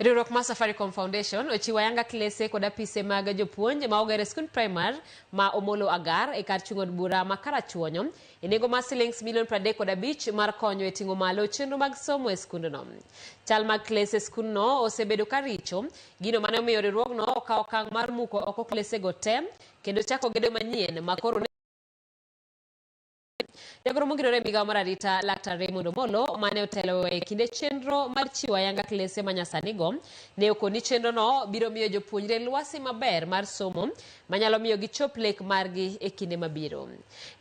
Riwruok mar Safaricom Foundation ochiwo ayanga klese kod apise mag jopuonj ma ogero skul primar ma Omolo Agar e kar chung'o od bura ma Karachuonyo e nengo mar Sh35 mar konyo e ting'o malo chenro mag somo e skundno. Chal mag klese skundno osebedo ka richo, gino mane omiyo riwruogno okawo okang' mar muko oko klese go te kendo chako gedo manyien ma koro Jagoro mogirore migawo mar arita Laktar Omolo mane otelo e kinde chenro mar chiwo ayanga klese manyasanigo ne okoni chenro no biro miyo jopuonjre lwasi maber mar somo manyalo miyo gichop lek margi e kinde mabiro.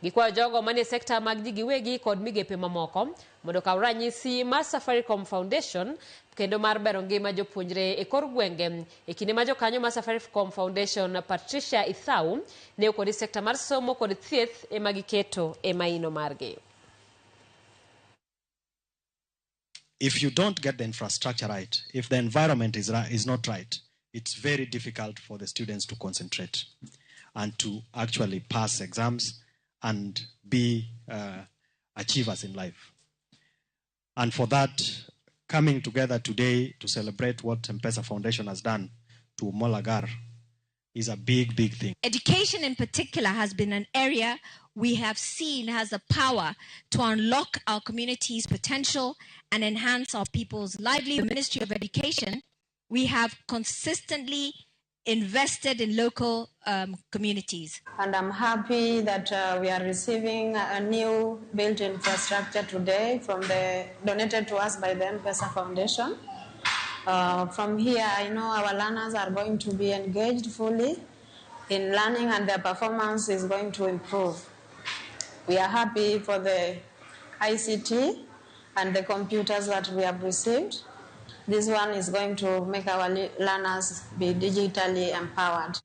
Gikwayo jogo manie sekta mag ji giwegi kod migepe mamoko mondo kaw ranyisi mar Safaricom Foundation kendo mar bero ngima jopuonjre e kor gwenge e kinde ma jokanyo mar Safaricom Foundation Patricia Ithau ne okoni sekta mar somo kod thieth ema giketo e maino margi. If you don't get the infrastructure right, if the environment is not right, it's very difficult for the students to concentrate and to actually pass exams and be achievers in life. And for that, coming together today to celebrate what M-Pesa Foundation has done to Omolo Agar is a big, big thing. Education in particular has been an area we have seen has the power to unlock our community's potential and enhance our people's livelihood. The Ministry of Education, we have consistently invested in local communities. And I'm happy that we are receiving a new built infrastructure today donated to us by the M-Pesa Foundation. From here, I know our learners are going to be engaged fully in learning and their performance is going to improve. We are happy for the ICT and the computers that we have received. This one is going to make our learners be digitally empowered.